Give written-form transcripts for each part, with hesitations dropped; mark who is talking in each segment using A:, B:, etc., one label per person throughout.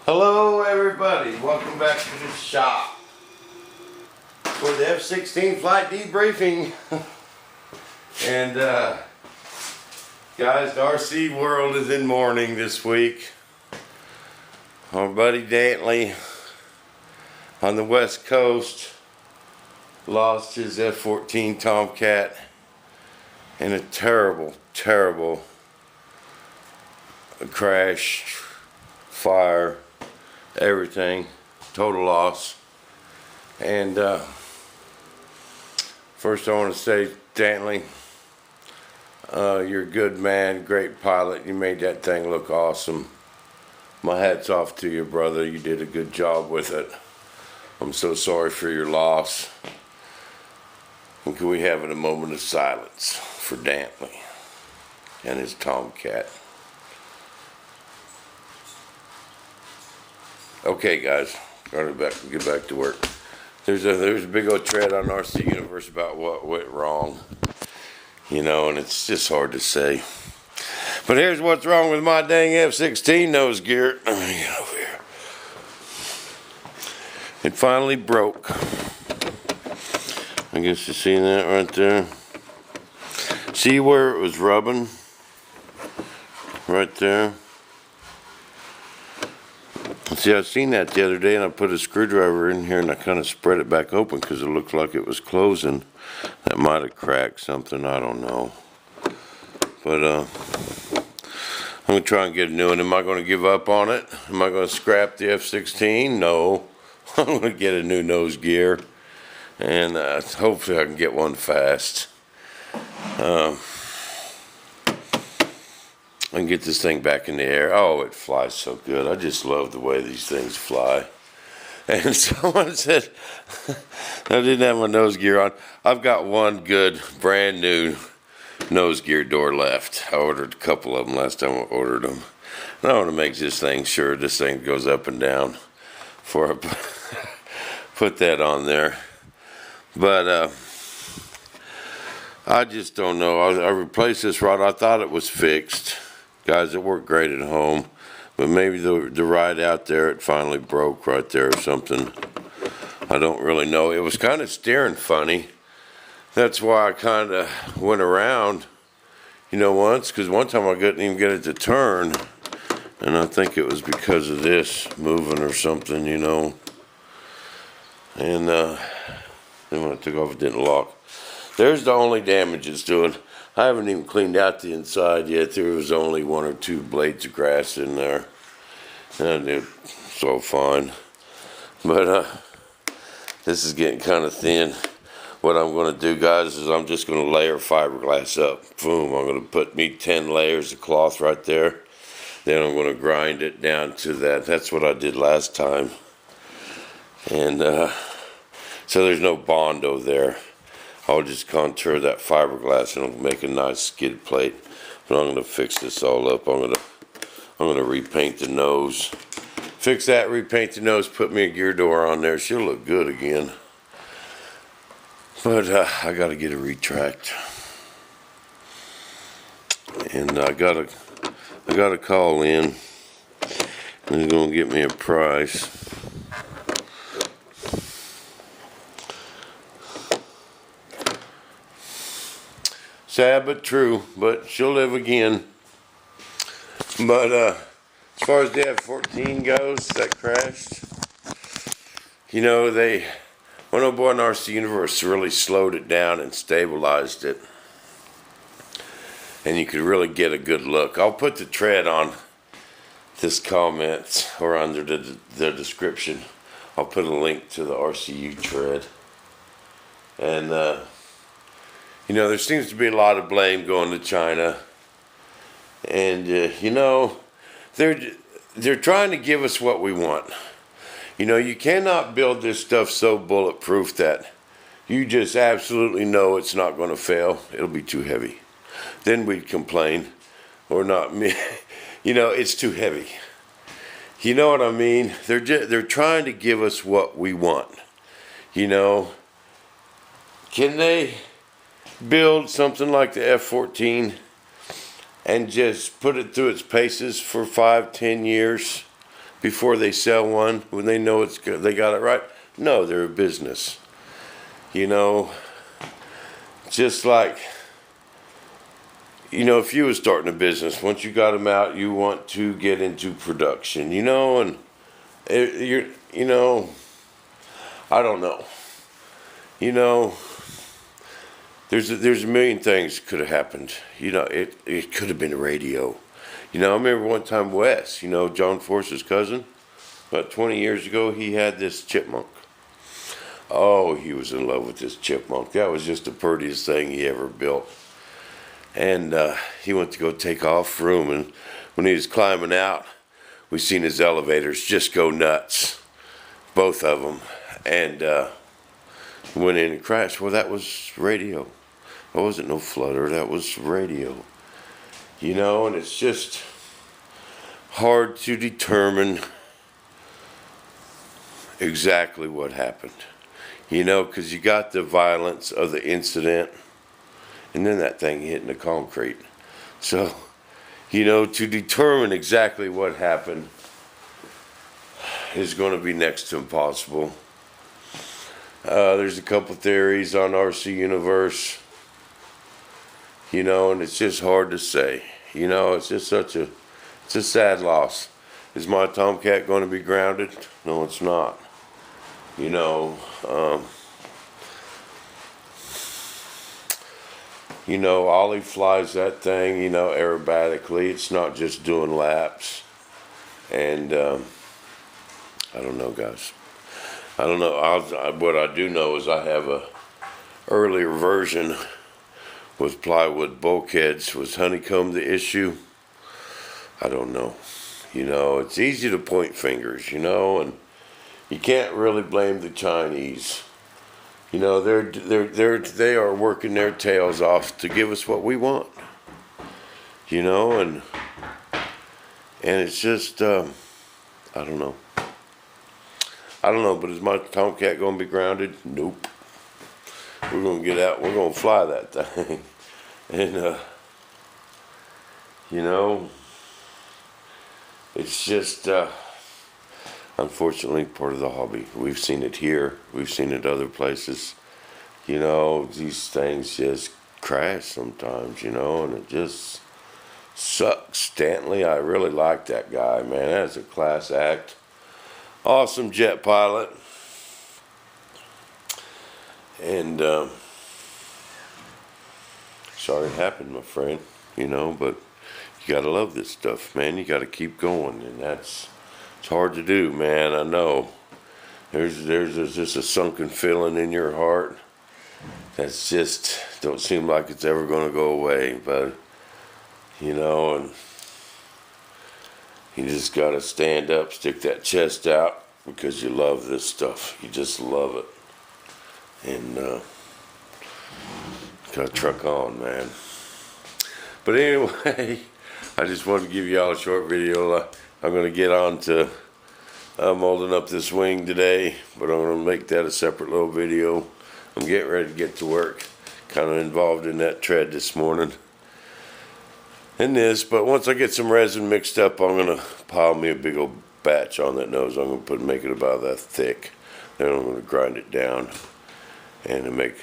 A: Hello everybody, welcome back to the shop for the F-16 flight debriefing. And guys, the RC world is in mourning this week. Our buddy Dantley on the west coast lost his F-14 Tomcat in a terrible crash, fire, everything, total loss. And first I want to say, Dantley, you're a good man, great pilot. You made that thing look awesome. My hat's off to you, brother. You did a good job with it. I'm so sorry for your loss. And can we have a moment of silence for Dantley and his Tomcat? Okay, guys, get back to work. There's a big old thread on RC Universe about what went wrong, you know, and it's just hard to say. But here's what's wrong with my dang F-16 nose gear. Let me get over here. It finally broke. I guess you seen that right there. See where it was rubbing? Right there. See, I seen that the other day, and I put a screwdriver in here, and I kind of spread it back open because it looked like it was closing. That might have cracked something, I don't know. But I'm going to try and get a new one. Am I going to give up on it? Am I going to scrap the F-16? No. I'm going to get a new nose gear, and hopefully I can get one fast. I can get this thing back in the air. Oh, it flies so good. I just love the way these things fly. And someone said, I didn't have my nose gear on. I've got one good, brand new nose gear door left. I ordered a couple of them last time I ordered them. And I want to make this thing sure this thing goes up and down before I put that on there. But I just don't know. I replaced this rod. I thought it was fixed. Guys, it worked great at home, but maybe the ride out there, it finally broke right there or something. I don't really know. It was kind of steering funny. That's why I kind of went around, you know, once, because one time I couldn't even get it to turn, and I think it was because of this moving or something, you know. And then when I took off, it didn't lock. There's the only damages to it. I haven't even cleaned out the inside yet. There was only one or two blades of grass in there, and it's all fine. But this is getting kind of thin. What I'm going to do, guys, is I'm just going to layer fiberglass up. Boom, I'm going to put me 10 layers of cloth right there. Then I'm going to grind it down to that. That's what I did last time. And so there's no Bondo there. I'll just contour that fiberglass and it'll make a nice skid plate. But I'm gonna fix this all up. I'm gonna repaint the nose. Fix that, repaint the nose, put me a gear door on there. She'll look good again. But I gotta get a retract. And I gotta call in. And he's gonna get me a price. Sad but true, but she'll live again. But as far as the F-14 goes, that crashed, you know, one old boy in RC Universe really slowed it down and stabilized it. And you could really get a good look. I'll put the thread on this comment or under the description. I'll put a link to the RCU thread. And you know, there seems to be a lot of blame going to China, and you know, they're trying to give us what we want. You know, you cannot build this stuff so bulletproof that you just absolutely know it's not going to fail. It'll be too heavy. Then we'd complain, or not me. You know, it's too heavy. You know what I mean? They're trying to give us what we want. You know, can they build something like the F-14 and just put it through its paces for 5-10 years before they sell one when they know it's good, they got it right? No, they're a business. You know, just like, you know, if you were starting a business, once you got them out, you want to get into production, you know, and you know, I don't know. You know, there's a million things could have happened. You know, it could have been a radio. You know, I remember one time Wes, you know, John Force's cousin, about 20 years ago, he had this chipmunk. Oh, he was in love with this chipmunk. That was just the prettiest thing he ever built. And he went to go take off from him, and when he was climbing out, we seen his elevators just go nuts, both of them, and went in and crashed. Well, that was radio. That wasn't no flutter. That was radio. You know, and it's just hard to determine exactly what happened. You know, because you got the violence of the incident, and then that thing hitting the concrete. So, you know, to determine exactly what happened is going to be next to impossible. There's a couple theories on RC Universe, you know, and it's just hard to say. You know, it's just it's a sad loss. Is my Tomcat going to be grounded? No, it's not. You know, you know, Ollie flies that thing, you know, aerobatically. It's not just doing laps. And I don't know, guys. I don't know. What I do know is I have a earlier version with plywood bulkheads. Was honeycomb the issue? I don't know. You know, it's easy to point fingers, you know, and you can't really blame the Chinese. You know, they are working their tails off to give us what we want. You know, and it's just I don't know. I don't know, but is my Tomcat going to be grounded? Nope. We're going to get out. We're going to fly that thing. And, you know, it's just, unfortunately, part of the hobby. We've seen it here. We've seen it other places. You know, these things just crash sometimes, you know, and it just sucks. Stanley, I really like that guy, man. That's a class act. Awesome jet pilot. And sorry it happened, my friend, you know, but you gotta love this stuff, man. You gotta keep going, and it's hard to do, man. I know there's just a sunken feeling in your heart that's just don't seem like it's ever gonna go away, but you know, and you just gotta stand up, stick that chest out, because you love this stuff. You just love it. And gotta truck on, man. But anyway, I just wanted to give y'all a short video. I'm gonna get on to molding up this wing today, but I'm gonna make that a separate little video. I'm getting ready to get to work. Kind of involved in that tread this morning. In this, but once I get some resin mixed up, I'm gonna pile me a big old batch on that nose. I'm gonna make it about that thick. Then I'm gonna grind it down and make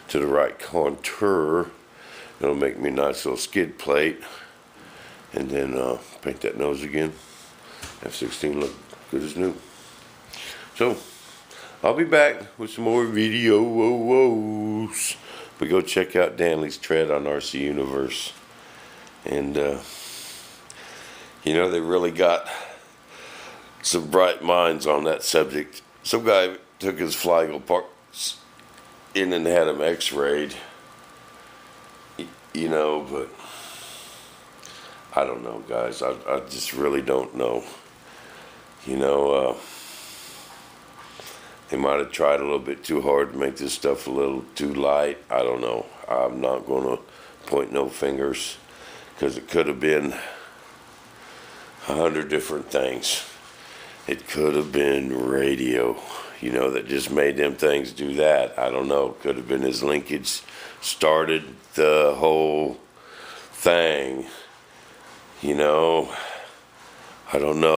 A: to the right contour. It'll make me a nice little skid plate, and then paint that nose again. F-16 look good as new. So I'll be back with some more videos. But go check out Danley's tread on RC Universe. And, you know, they really got some bright minds on that subject. Some guy took his flygel parts in and had them x-rayed, you know, but I don't know, guys. I just really don't know. You know, they might have tried a little bit too hard to make this stuff a little too light. I don't know. I'm not going to point no fingers, because it could have been 100 different things. It could have been radio, you know, that just made them things do that. I don't know. Could have been his linkage started the whole thing, you know. I don't know.